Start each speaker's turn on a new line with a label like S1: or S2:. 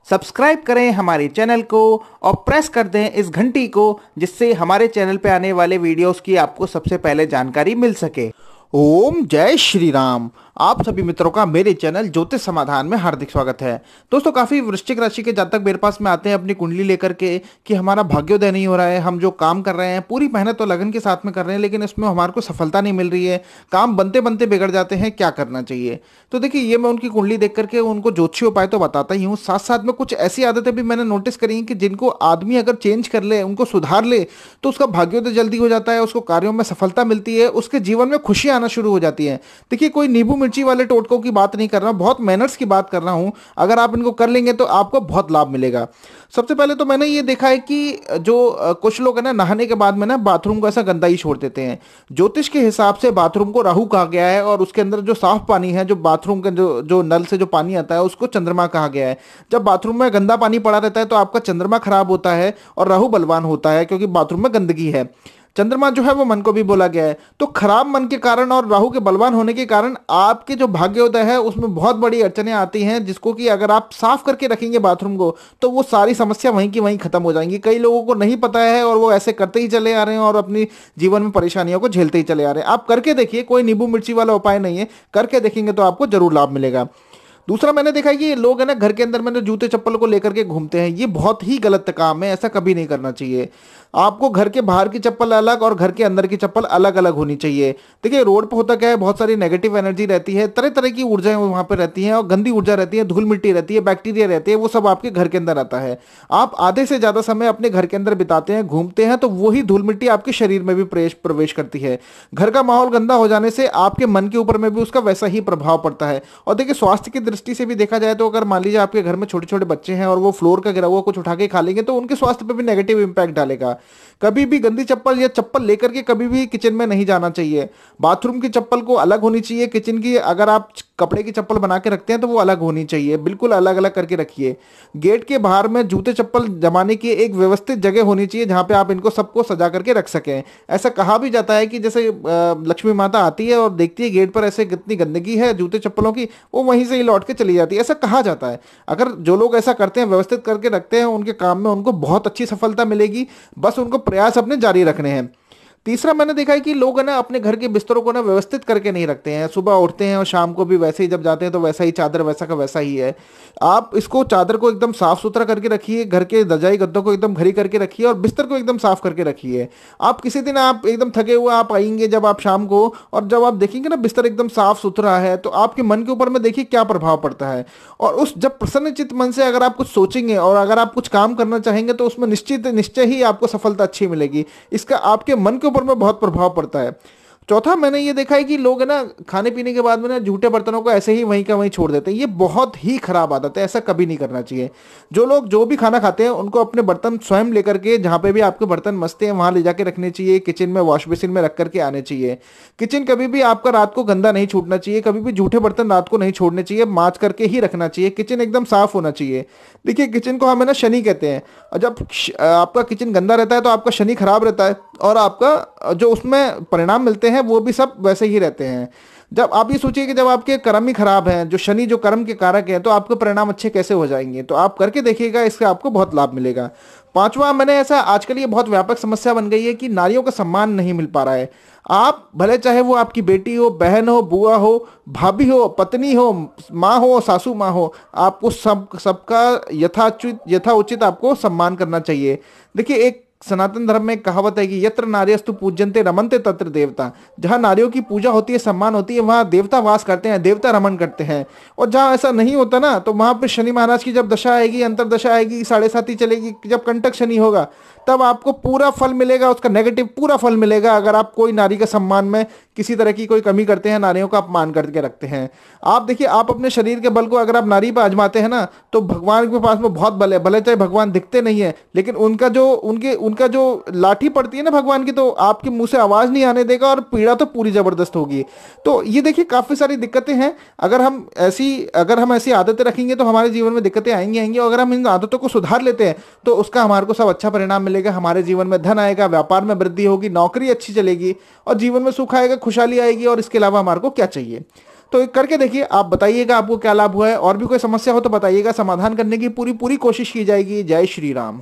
S1: Subscribe करें हमारे channel को और प्रेस कर दें इस घंटी को, जिससे हमारे चैनल पे आने वाले वीडियोस की आपको सबसे पहले जानकारी मिल सके। ओम जय श्री राम। आप सभी मित्रों का मेरे चैनल ज्योतिष समाधान में हार्दिक स्वागत है। दोस्तों, काफ़ी वृश्चिक राशि के जातक मेरे पास में आते हैं अपनी कुंडली लेकर के कि हमारा भाग्योदय नहीं हो रहा है, हम जो काम कर रहे हैं पूरी मेहनत और लगन के साथ में कर रहे हैं, लेकिन इसमें हमारे को सफलता नहीं मिल रही है, काम बनते बनते बिगड़ जाते हैं, क्या करना चाहिए। तो देखिए, ये मैं उनकी कुंडली देख करके उनको ज्योतिषीय उपाय तो बताता ही हूँ, साथ साथ में कुछ ऐसी आदतें भी मैंने नोटिस करी हैं कि जिनको आदमी अगर चेंज कर ले, उनको सुधार ले, तो उसका भाग्योदय जल्दी हो जाता है, उसको कार्यों में सफलता मिलती है, उसके जीवन में खुशियां आना शुरू हो जाती है। देखिए, कोई नींबू मिर्ची वाले टोटकों की बात नहीं कर रहा, बहुत मैनर्स की बात कर रहा हूं। अगर आप इनको कर लेंगे तो आपको बहुत लाभ मिलेगा। सबसे पहले तो मैंने ये देखा है कि जो कुछ लोग है ना, नहाने के बाद में ना बाथरूम को ऐसा गंदा ही छोड़ देते हैं। ज्योतिष के हिसाब से बाथरूम को राहु कहा गया है, और उसके अंदर जो साफ पानी है, जो बाथरूम के जो नल से जो पानी आता है, उसको चंद्रमा कहा गया है। जब बाथरूम में गंदा पानी पड़ा रहता है तो आपका चंद्रमा खराब होता है और राहु बलवान होता है, क्योंकि बाथरूम में गंदगी है। चंद्रमा जो है वो मन को भी बोला गया है, तो खराब मन के कारण और राहु के बलवान होने के कारण आपके जो भाग्योदय है उसमें बहुत बड़ी अड़चनें आती हैं, जिसको कि अगर आप साफ करके रखेंगे बाथरूम को तो वो सारी समस्या वहीं की वहीं खत्म हो जाएंगी। कई लोगों को नहीं पता है और वो ऐसे करते ही चले आ रहे हैं और अपनी जीवन में परेशानियों को झेलते ही चले आ रहे हैं। आप करके देखिए, कोई नींबू मिर्ची वाला उपाय नहीं है, करके देखेंगे तो आपको जरूर लाभ मिलेगा। दूसरा, मैंने देखा है कि ये लोग है ना घर के अंदर में जो जूते चप्पल को लेकर के घूमते हैं, ये बहुत ही गलत काम है, ऐसा कभी नहीं करना चाहिए। आपको घर के बाहर की चप्पल अलग और घर के अंदर की चप्पल अलग अलग होनी चाहिए। देखिए, रोड पर होता क्या है, बहुत सारी नेगेटिव एनर्जी रहती है, तरह तरह की ऊर्जाएं वहां पर रहती हैं, और गंदी ऊर्जा रहती है, धूल मिट्टी रहती है, बैक्टीरिया रहती है, वो सब आपके घर के अंदर आता है। आप आधे से ज्यादा समय अपने घर के अंदर बिताते हैं, घूमते हैं, तो वही धूल मिट्टी आपके शरीर में भी प्रवेश करती है। घर का माहौल गंदा हो जाने से आपके मन के ऊपर में भी उसका वैसा ही प्रभाव पड़ता है। और देखिए, स्वास्थ्य की दृष्टि से भी देखा जाए तो अगर मान लीजिए आपके घर में छोटे छोटे बच्चे हैं और वो फ्लोर का गिरा हुआ कुछ उठा के खा लेंगे, तो उनके स्वास्थ्य पर भी नेगेटिव इंपैक्ट डालेगा। कभी भी गंदी चप्पल या चप्पल लेकर के कभी भी किचन में नहीं जाना चाहिए। बाथरूम की चप्पल को अलग होनी चाहिए, किचन की अगर आप कपड़े की चप्पल बना के रखते हैं तो वो अलग होनी चाहिए, बिल्कुल अलग अलग करके रखिए। गेट के बाहर में जूते चप्पल जमाने की एक व्यवस्थित जगह होनी चाहिए, जहां पे आप इनको सबको सजा करके रख सकें। ऐसा कहा भी जाता है कि जैसे लक्ष्मी माता आती है और देखती है गेट पर ऐसे कितनी गंदगी है जूते चप्पलों की, वो वहीं से ही लौट के चली जाती है, ऐसा कहा जाता है। अगर जो लोग ऐसा करते हैं, व्यवस्थित करके रखते हैं, उनके काम में उनको बहुत अच्छी सफलता मिलेगी। बस उनको प्रयास अपने जारी रखने हैं। तीसरा, मैंने देखा है कि लोग है ना अपने घर के बिस्तरों को ना व्यवस्थित करके नहीं रखते हैं। सुबह उठते हैं और शाम को भी वैसे ही जब जाते हैं तो वैसा ही चादर वैसा का वैसा ही है। आप इसको चादर को एकदम साफ सुथरा करके रखिए, घर के रजाई गद्दों को एकदम घड़ी करके रखिए और बिस्तर को एकदम साफ करके रखिए। आप किसी दिन आप एकदम थके हुए आप आएंगे जब आप शाम को, और जब आप देखेंगे ना बिस्तर एकदम साफ सुथरा है, तो आपके मन के ऊपर में देखिए क्या प्रभाव पड़ता है। और उस जब प्रसन्नचित्त मन से अगर आप कुछ सोचेंगे और अगर आप कुछ काम करना चाहेंगे तो उसमें निश्चित निश्चय ही आपको सफलता अच्छी मिलेगी। इसका आपके मन के ऊपर में बहुत प्रभाव पड़ता है। चौथा, मैंने ये देखा है कि लोग है ना खाने पीने के बाद में ना जूठे बर्तनों को ऐसे ही वहीं का वहीं छोड़ देते हैं। ये बहुत ही खराब आदत है, ऐसा कभी नहीं करना चाहिए। जो लोग जो भी खाना खाते हैं उनको अपने बर्तन स्वयं लेकर के, जहां पे भी आपके बर्तन मसते हैं वहां ले जाके रखने चाहिए। किचन में वॉश बेसिन में रख करके आने चाहिए। किचन कभी भी आपका रात को गंदा नहीं छूटना चाहिए, कभी भी जूठे बर्तन रात को नहीं छोड़ने चाहिए, मांज करके ही रखना चाहिए। किचन एकदम साफ होना चाहिए। देखिए, किचन को हमें ना शनि कहते हैं, और जब आपका किचन गंदा रहता है तो आपका शनि खराब रहता है और आपका जो उसमें परिणाम मिलते हैं वो भी सब वैसे ही रहते हैं। जब आप ये सोचिए कि जब आपके कर्म ही खराब हैं, जो शनि जो कर्म के कारक है, तो आपके परिणाम अच्छे कैसे हो जाएंगे। तो आप करके देखिएगा, इससे आपको बहुत लाभ मिलेगा। पांचवा, मैंने ऐसा आजकल ये बहुत व्यापक समस्या बन गई है कि नारियों का सम्मान नहीं मिल पा रहा है। आप भले चाहे वो आपकी बेटी हो, बहन हो, बुआ हो, भाभी हो, पत्नी हो, माँ हो, सासू माँ हो, आपको सबका यथा उचित आपको सम्मान करना चाहिए। देखिए, एक सनातन धर्म में कहावत है कि यत्र नार्यस्तु पूज्यन्ते रमन्ते तत्र देवता। जहां नारियों की पूजा होती है, सम्मान होती है, वहां देवता वास करते हैं, देवता रमन करते हैं। और जहां ऐसा नहीं होता ना, तो वहां पर शनि महाराज की जब दशा आएगी, अंतरदशा आएगी, 7.5 चलेगी, जब कंटक शनि होगा, तब आपको पूरा फल मिलेगा, उसका नेगेटिव पूरा फल मिलेगा। अगर आप कोई नारी के सम्मान में किसी तरह की कोई कमी करते हैं, नारियों का अपमान करके रखते हैं। आप देखिए, आप अपने शरीर के बल को अगर आप नारी पर आजमाते हैं ना, तो भगवान के पास में बहुत बल है। भले चाहे भगवान दिखते नहीं है, लेकिन उनका जो लाठी पड़ती है ना भगवान की, तो आपके मुंह से आवाज नहीं आने देगा और पीड़ा तो पूरी जबरदस्त होगी। तो ये देखिए, काफी सारी दिक्कतें हैं। अगर हम ऐसी आदतें रखेंगे तो हमारे जीवन में दिक्कतें आएंगी और अगर हम इन आदतों को सुधार लेते हैं तो उसका हमारे को सब अच्छा परिणाम मिलेगा। हमारे जीवन में धन आएगा, व्यापार में वृद्धि होगी, नौकरी अच्छी चलेगी और जीवन में सुख आएगा, खुशहाली आएगी। और इसके अलावा हमारे को क्या चाहिए। तो करके देखिए, आप बताइएगा आपको क्या लाभ हुआ है। और भी कोई समस्या हो तो बताइएगा, समाधान करने की पूरी पूरी कोशिश की जाएगी। जय श्री राम।